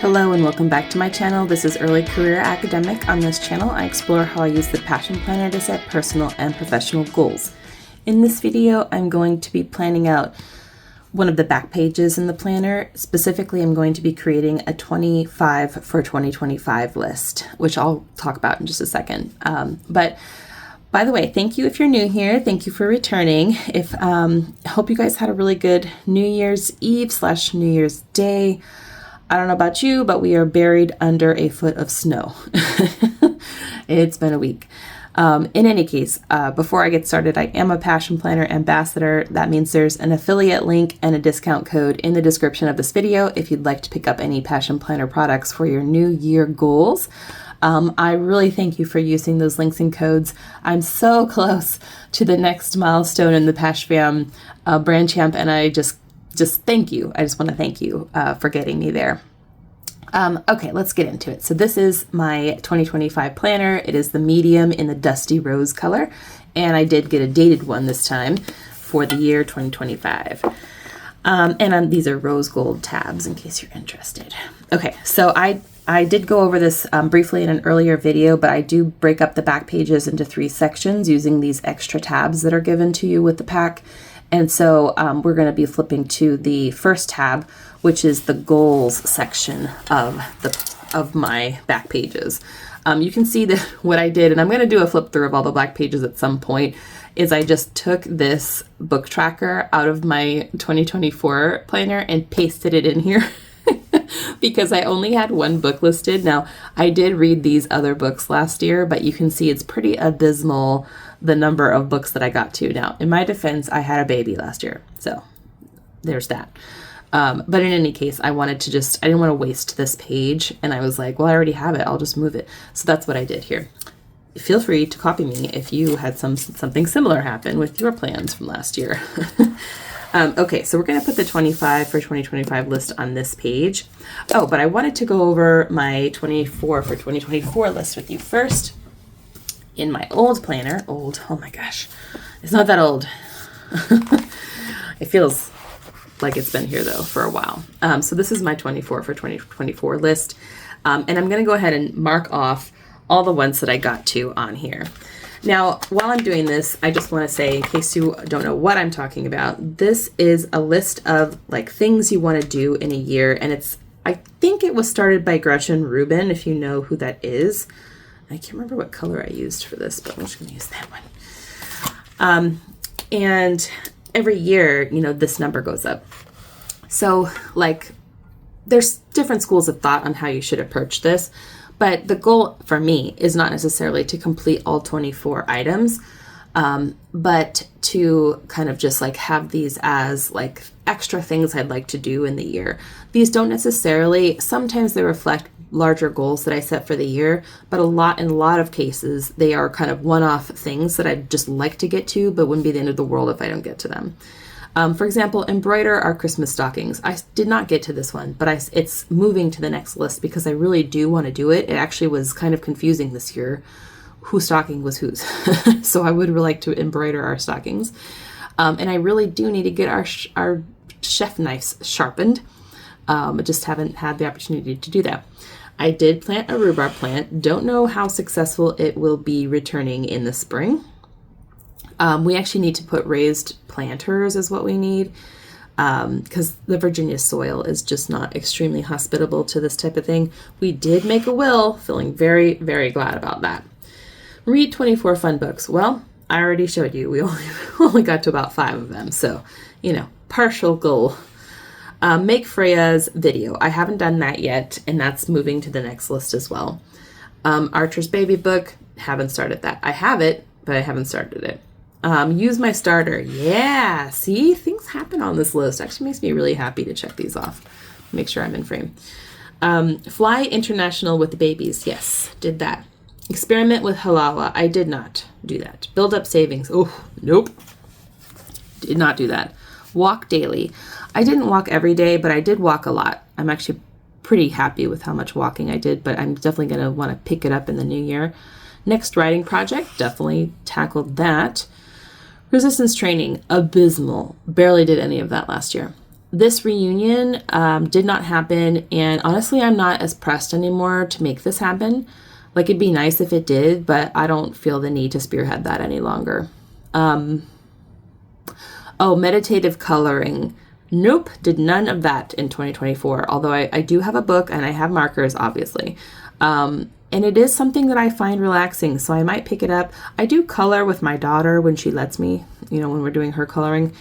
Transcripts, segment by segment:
Hello and welcome back to my channel. This is Early Career Academic. On this channel, I explore how I use the Passion Planner to set personal and professional goals. In this video, I'm going to be planning out one of the back pages in the planner. Specifically, I'm going to be creating a 25 for 2025 list, which I'll talk about in just a second. But by the way, thank you if you're new here. Thank you for returning. I hope you guys had a really good New Year's Eve / New Year's Day. I don't know about you, but we are buried under a foot of snow. It's been a week. In any case, before I get started, I am a Passion Planner ambassador. That means there's an affiliate link and a discount code in the description of this video if you'd like to pick up any Passion Planner products for your new year goals. I really thank you for using those links and codes. I'm so close to the next milestone in the PashFam brand champ, and I just thank you. I just want to thank you for getting me there. Okay, let's get into it. So this is my 2025 planner. It is the medium in the dusty rose color, and I did get a dated one this time for the year 2025. These are rose gold tabs in case you're interested. Okay, so I did go over this briefly in an earlier video, but I do break up the back pages into 3 sections using these extra tabs that are given to you with the pack. And so we're going to be flipping to the first tab, which is the goals section of my back pages. You can see that what I did, and I'm going to do a flip through of all the back pages at some point, is I just took this book tracker out of my 2024 planner and pasted it in here because I only had one book listed. Now, I did read these other books last year, but you can see it's pretty abysmal, the number of books that I got to. Now, in my defense, I had a baby last year, so there's that. But in any case, I didn't want to waste this page, and I was like, well, I already have it, I'll just move it. So that's what I did here. Feel free to copy me if you had something similar happen with your plans from last year. Okay, so we're going to put the 25 for 2025 list on this page. Oh, but I wanted to go over my 24 for 2024 list with you first. In my old planner, oh my gosh, it's not that old. It feels like it's been here though for a while. So this is my 24 for 2024 list. And I'm going to go ahead and mark off all the ones that I got to on here. Now, while I'm doing this, I just want to say, in case you don't know what I'm talking about, this is a list of like things you want to do in a year. And I think it was started by Gretchen Rubin, if you know who that is. I can't remember what color I used for this, but I'm just going to use that one. And every year, this number goes up. So there's different schools of thought on how you should approach this. But the goal for me is not necessarily to complete all 24 items, but to kind of just have these as extra things I'd like to do in the year. These don't necessarily, sometimes they reflect larger goals that I set for the year, but in a lot of cases, they are kind of one-off things that I'd just like to get to, but wouldn't be the end of the world if I don't get to them. For example, embroider our Christmas stockings. I did not get to this one, but it's moving to the next list because I really do want to do it. It actually was kind of confusing this year whose stocking was whose. So I would really like to embroider our stockings. And I really do need to get our chef knives sharpened. I just haven't had the opportunity to do that. I did plant a rhubarb plant. Don't know how successful it will be returning in the spring. We actually need to put raised planters is what we need because the Virginia soil is just not extremely hospitable to this type of thing. We did make a will, feeling very, very glad about that. Read 24 fun books. Well, I already showed you. We only got to about 5 of them. So, partial goal. Make Freya's video. I haven't done that yet, and that's moving to the next list as well. Archer's Baby book. Haven't started that. I have it, but I haven't started it. Use my starter. Yeah, see, things happen on this list. Actually makes me really happy to check these off. Make sure I'm in frame. Fly international with the babies. Yes, did that. Experiment with Halawa. I did not do that. Build up savings. Oh, nope. Did not do that. Walk daily. I didn't walk every day, but I did walk a lot. I'm actually pretty happy with how much walking I did, but I'm definitely going to want to pick it up in the new year. Next writing project. Definitely tackled that. Resistance training, abysmal. Barely did any of that last year. this reunion did not happen, and honestly, I'm not as pressed anymore to make this happen. Like, it'd be nice if it did, but I don't feel the need to spearhead that any longer. Oh, meditative coloring. Nope, did none of that in 2024, although I do have a book and I have markers, obviously. And it is something that I find relaxing, so I might pick it up. I do color with my daughter when she lets me, you know, when we're doing her coloring.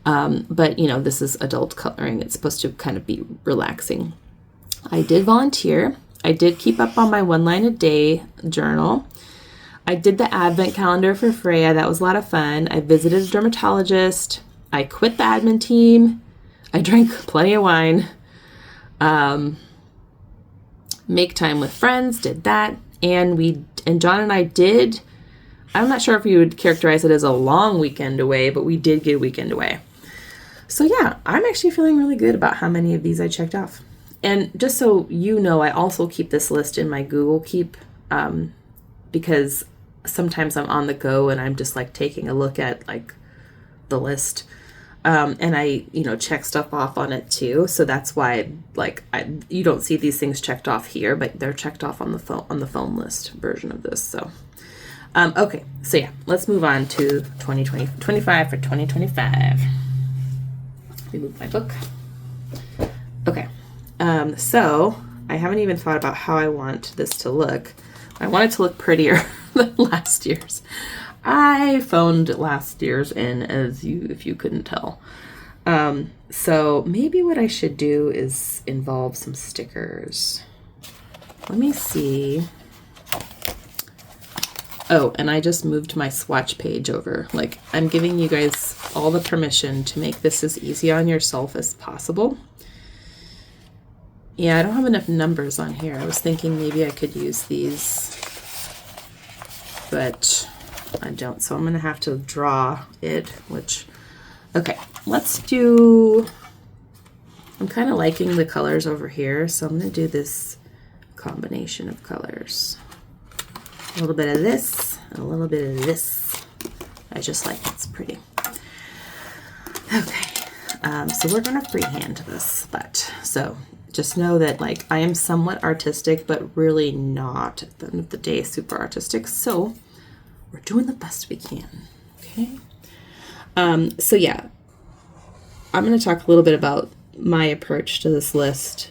But, you know, this is adult coloring. It's supposed to kind of be relaxing. I did volunteer. I did keep up on my 1 line a day journal. I did the advent calendar for Freya. That was a lot of fun. I visited a dermatologist. I quit the admin team. I drank plenty of wine. Make time with friends, did that. And John and I did, I'm not sure if you would characterize it as a long weekend away, but we did get a weekend away. So yeah, I'm actually feeling really good about how many of these I checked off. And just so you know, I also keep this list in my Google Keep, because sometimes I'm on the go and I'm just like taking a look at like the list. And I, you know, check stuff off on it too. So that's why, like, you don't see these things checked off here, but they're checked off on the phone list version of this. So, okay. So yeah, let's move on to 25 for 2025. Remove my book. Okay. So I haven't even thought about how I want this to look. I want it to look prettier than last year's. I phoned last year's in, if you couldn't tell. So maybe what I should do is involve some stickers. Let me see. Oh, and I just moved my swatch page over. Like, I'm giving you guys all the permission to make this as easy on yourself as possible. Yeah, I don't have enough numbers on here. I was thinking maybe I could use these, but I don't. So I'm going to have to draw it, which, okay, let's do, I'm kind of liking the colors over here. So I'm going to do this combination of colors. A little bit of this, and a little bit of this. I just like it. It's pretty. Okay. So we're going to freehand this, but so just know that, like, I am somewhat artistic, but really not at the end of the day super artistic. So we're doing the best we can. Okay. So yeah, I'm going to talk a little bit about my approach to this list,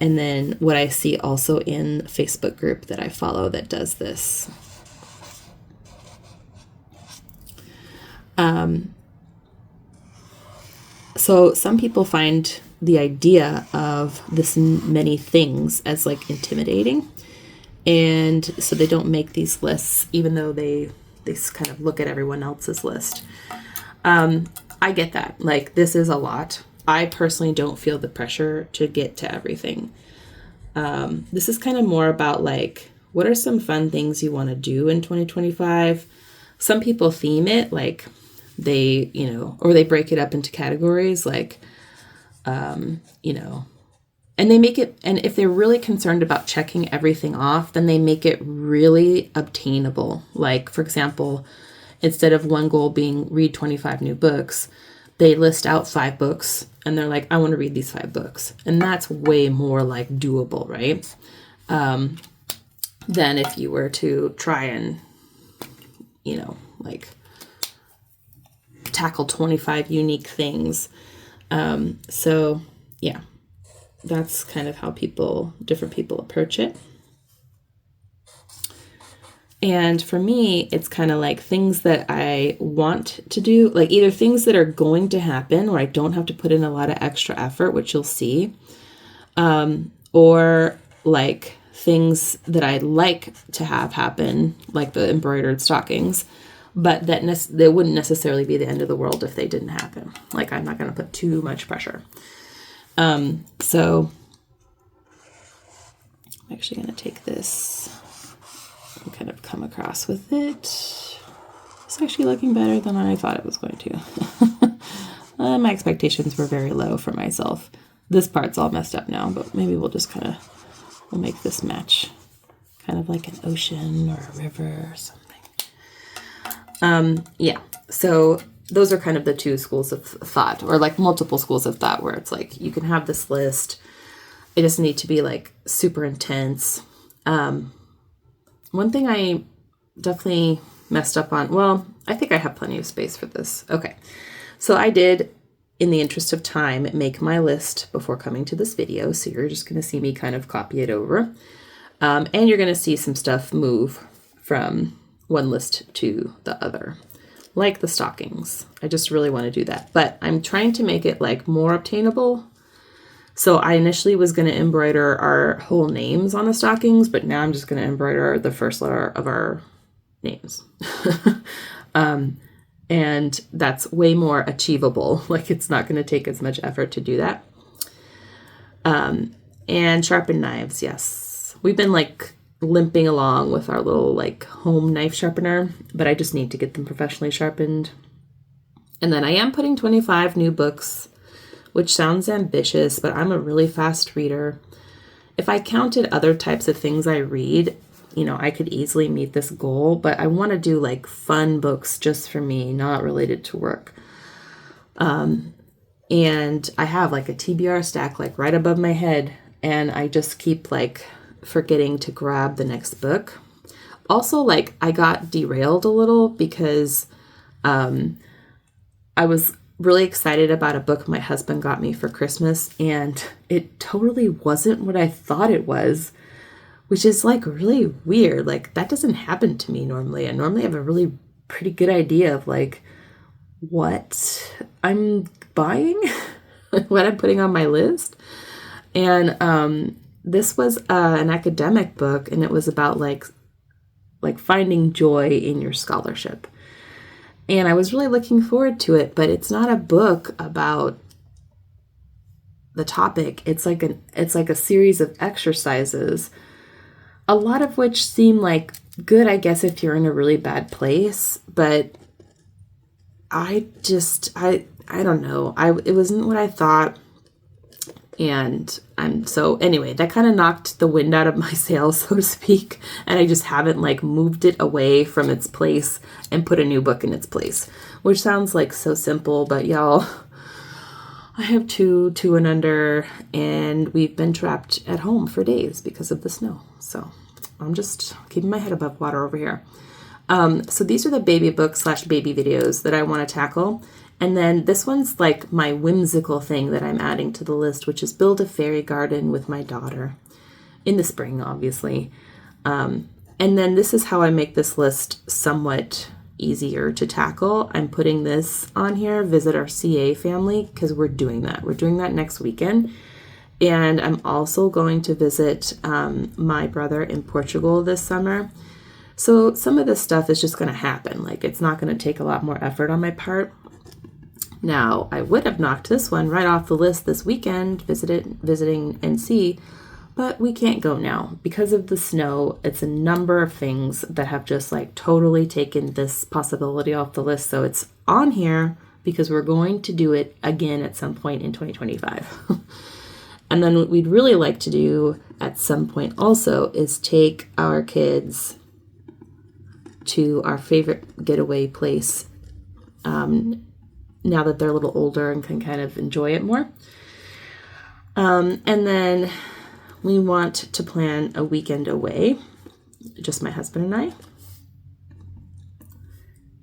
and then what I see also in the Facebook group that I follow that does this. So some people find the idea of this many things as like intimidating. And so they don't make these lists, even though they kind of look at everyone else's list. I get that. Like, this is a lot. I personally don't feel the pressure to get to everything. This is kind of more about, like, what are some fun things you want to do in 2025? Some people theme it, like they, you know, or they break it up into categories, like, you know, and they make it, and if they're really concerned about checking everything off, then they make it really obtainable. Like, for example, instead of one goal being read 25 new books, they list out 5 books and they're like, I want to read these 5 books. And that's way more like doable, right? Than if you were to try and, you know, like tackle 25 unique things. So yeah, that's kind of how different people approach it. And for me, it's kind of like things that I want to do, like either things that are going to happen where I don't have to put in a lot of extra effort, which you'll see, or like things that I'd like to have happen, like the embroidered stockings, but that wouldn't necessarily be the end of the world if they didn't happen. Like, I'm not going to put too much pressure. So I'm actually going to take this and kind of come across with it. It's actually looking better than I thought it was going to. My expectations were very low for myself. This part's all messed up now, but maybe we'll just we'll make this match kind of like an ocean or a river or something. Yeah, so those are kind of the two schools of thought, or like multiple schools of thought, where it's like you can have this list. It doesn't need to be like super intense. One thing I definitely messed up on, well, I think I have plenty of space for this. Okay. So I did, in the interest of time, make my list before coming to this video. So you're just going to see me kind of copy it over. And you're going to see some stuff move from one list to the other, like the stockings. I just really want to do that. But I'm trying to make it like more obtainable. So I initially was going to embroider our whole names on the stockings, but now I'm just going to embroider the first letter of our names. And that's way more achievable. Like, it's not going to take as much effort to do that. And sharpen knives. Yes. We've been like limping along with our little like home knife sharpener, but I just need to get them professionally sharpened. And then I am putting 25 new books, which sounds ambitious, but I'm a really fast reader. If I counted other types of things I read, you know, I could easily meet this goal, but I want to do like fun books just for me, not related to work. And I have like a TBR stack like right above my head, and I just keep like forgetting to grab the next book. Also, like, I got derailed a little because I was really excited about a book my husband got me for Christmas, and it totally wasn't what I thought it was, which is like really weird. Like, that doesn't happen to me normally. I normally have a really pretty good idea of like what I'm buying, what I'm putting on my list. And this was an academic book, and it was about like finding joy in your scholarship. And I was really looking forward to it, but it's not a book about the topic. It's like a series of exercises, a lot of which seem like good, I guess, if you're in a really bad place. But I don't know. It wasn't what I thought. And anyway, that kind of knocked the wind out of my sails, so to speak. And I just haven't like moved it away from its place and put a new book in its place, which sounds like so simple, but y'all, I have two and under, and we've been trapped at home for days because of the snow. So I'm just keeping my head above water over here. So these are the baby books / baby videos that I want to tackle. And then this one's like my whimsical thing that I'm adding to the list, which is build a fairy garden with my daughter in the spring, obviously. And then this is how I make this list somewhat easier to tackle. I'm putting this on here, visit our CA family, because we're doing that. We're doing that next weekend. And I'm also going to visit my brother in Portugal this summer. So some of this stuff is just going to happen. Like, it's not going to take a lot more effort on my part. Now, I would have knocked this one right off the list this weekend, visiting NC, but we can't go now. Because of the snow, it's a number of things that have just like totally taken this possibility off the list. So it's on here because we're going to do it again at some point in 2025. And then what we'd really like to do at some point also is take our kids to our favorite getaway place, now that they're a little older and can kind of enjoy it more. And then we want to plan a weekend away, just my husband and I.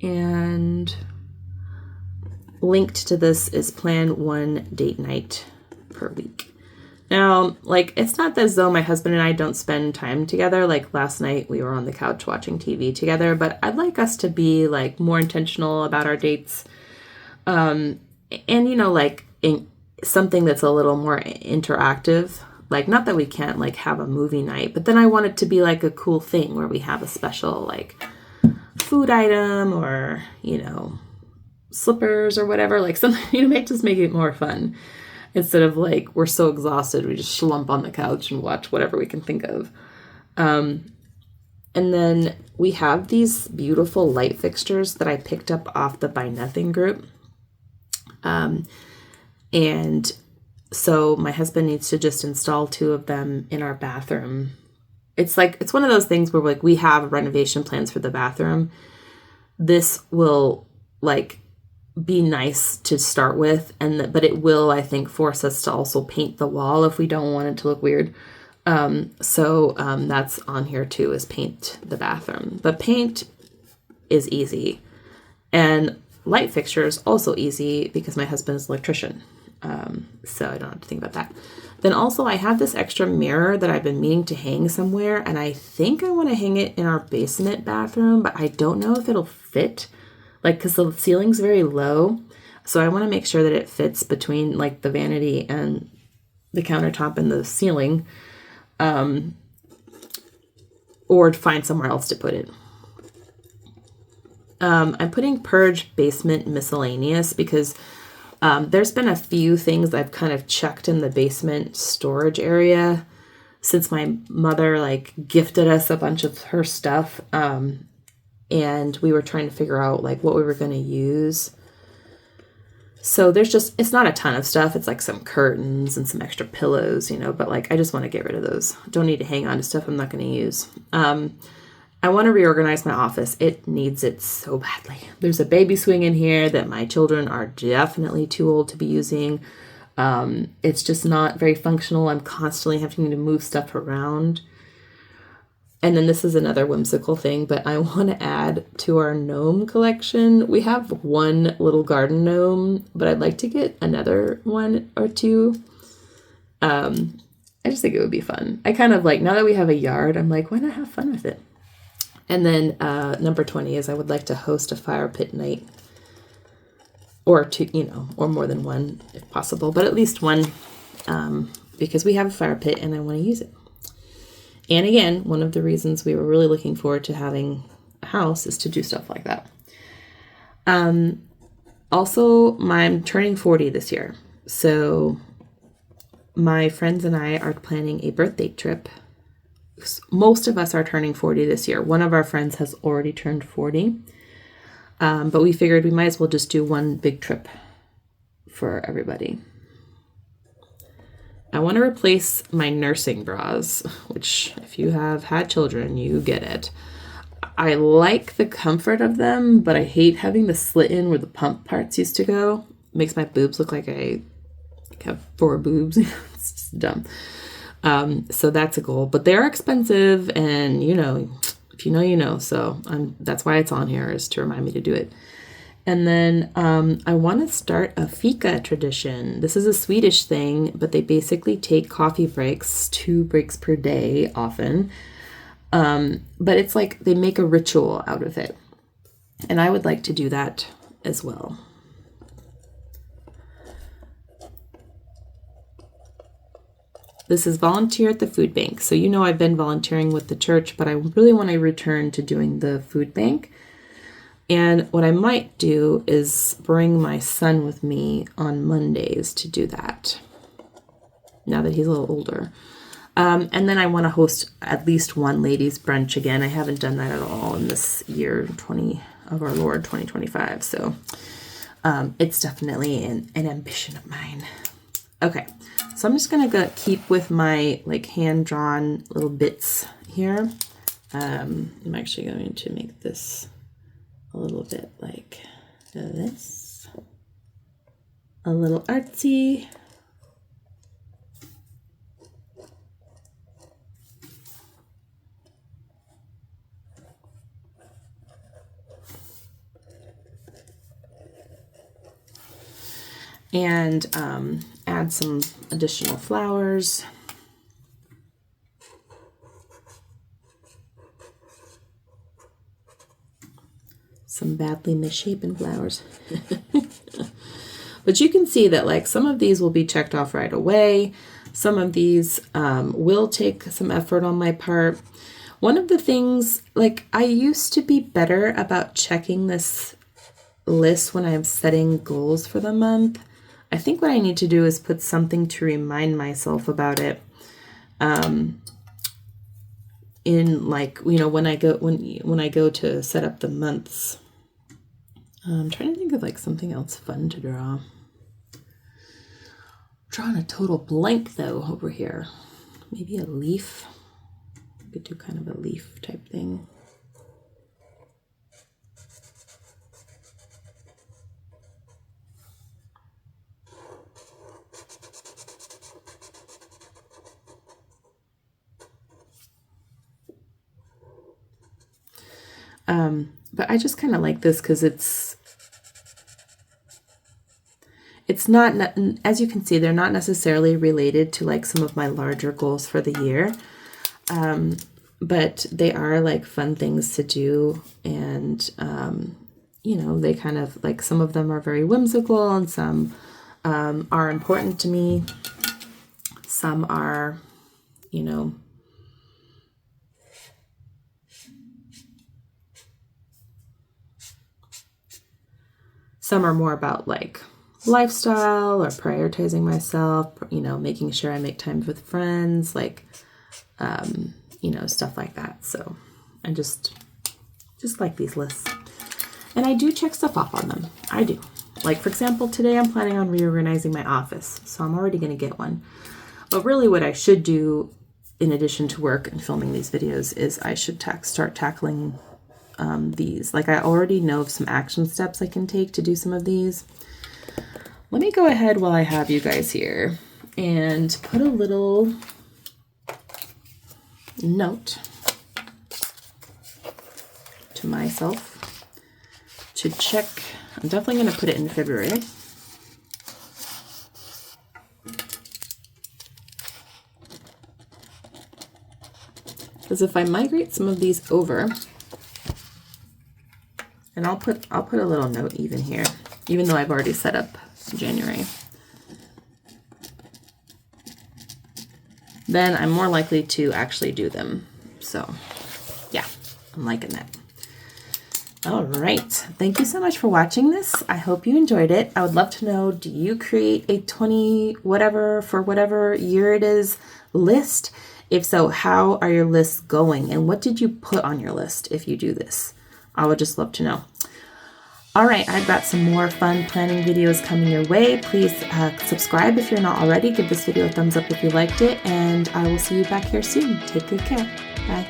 And linked to this is plan one date night per week. Now, like, it's not as though my husband and I don't spend time together. Like, last night we were on the couch watching TV together, but I'd like us to be like more intentional about our dates. And, you know, like in something that's a little more interactive, like, not that we can't like have a movie night, but then I want it to be like a cool thing where we have a special like food item or, you know, slippers or whatever, like something, you know, just make it more fun instead of like, we're so exhausted, we just slump on the couch and watch whatever we can think of. And then we have these beautiful light fixtures that I picked up off the Buy Nothing group. And so my husband needs to just install 2 of them in our bathroom. It's one of those things where like we have renovation plans for the bathroom. This will like be nice to start with, but it will, I think, force us to also paint the wall if we don't want it to look weird. So that's on here too, is paint the bathroom. But paint is easy. And light fixtures also easy because my husband is an electrician. So I don't have to think about that. Then also I have this extra mirror that I've been meaning to hang somewhere, and I think I want to hang it in our basement bathroom, but I don't know if it'll fit, like, because the ceiling's very low. So I want to make sure that it fits between like the vanity and the countertop and the ceiling, or find somewhere else to put it. I'm putting Purge Basement Miscellaneous because there's been a few things I've kind of chucked in the basement storage area since my mother like gifted us a bunch of her stuff. And we were trying to figure out like what we were going to use. So there's just, it's not a ton of stuff. It's like some curtains and some extra pillows, but like I just want to get rid of those. Don't need to hang on to stuff I'm not going to use. I want to reorganize my office. It needs it so badly. There's a baby swing in here that my children are definitely too old to be using. It's just not very functional. I'm constantly having to move stuff around. And then this is another whimsical thing, but I want to add to our gnome collection. We have one little garden gnome, but I'd like to get another one or two. I just think it would be fun. I kind of like, now that we have a yard, I'm like, why not have fun with it? And then number 20 is I would like to host a fire pit night, or two, or more than one if possible, but at least one, because we have a fire pit and I want to use it. And again, one of the reasons we were really looking forward to having a house is to do stuff like that. Also, I'm turning 40 this year. So my friends and I are planning a birthday trip. Most of us are turning 40 this year. One of our friends has already turned 40. But we figured we might as well just do one big trip for everybody. I want to replace my nursing bras, which if you have had children, you get it. I like the comfort of them, but I hate having the slit in where the pump parts used to go. It makes my boobs look like I have 4 boobs. It's just dumb. So that's a goal, but they're expensive, and if you know, you know. So that's why it's on here, is to remind me to do it. And then I want to start a fika tradition. This is a Swedish thing, but they basically take coffee breaks, 2 breaks per day often. But it's like they make a ritual out of it. And I would like to do that as well. This is volunteer at the food bank. So I've been volunteering with the church, but I really want to return to doing the food bank. And what I might do is bring my son with me on Mondays to do that, now that he's a little older. And then I want to host at least one ladies' brunch again. I haven't done that at all in this year, 20 of our Lord, 2025. So it's definitely an ambition of mine. Okay, so I'm just going to keep with my hand-drawn little bits here. I'm actually going to make this a little bit like this, a little artsy. And add some additional flowers. Some badly misshapen flowers. But you can see that some of these will be checked off right away. Some of these will take some effort on my part. One of the things, I used to be better about checking this list when I'm setting goals for the month. I think what I need to do is put something to remind myself about it. In when I go to set up the months. I'm trying to think of something else fun to draw. Drawing a total blank though over here. Maybe a leaf. I could do kind of a leaf type thing. But I just kind of like this because it's not, as you can see, they're not necessarily related to like some of my larger goals for the year. But they are like fun things to do. And, you know, they kind of like, some of them are very whimsical and some are important to me. Some are, you know, some are more about like lifestyle or prioritizing myself, you know, making sure I make time with friends, like, you know, stuff like that. So I just like these lists. And I do check stuff off on them. I do. Like, for example, today I'm planning on reorganizing my office. So I'm already going to get one. But really what I should do in addition to work and filming these videos is I should start tackling these. Like, I already know of some action steps I can take to do some of these. Let me go ahead while I have you guys here and put a little note to myself to check. I'm definitely going to put it in February. Because if I migrate some of these over, and I'll put a little note even here, even though I've already set up January, then I'm more likely to actually do them. So yeah, I'm liking that. All right. Thank you so much for watching this. I hope you enjoyed it. I would love to know, do you create a 20 whatever for whatever year it is list? If so, how are your lists going? And what did you put on your list if you do this? I would just love to know. All right, I've got some more fun planning videos coming your way. Please subscribe if you're not already. Give this video a thumbs up if you liked it. And I will see you back here soon. Take good care. Bye.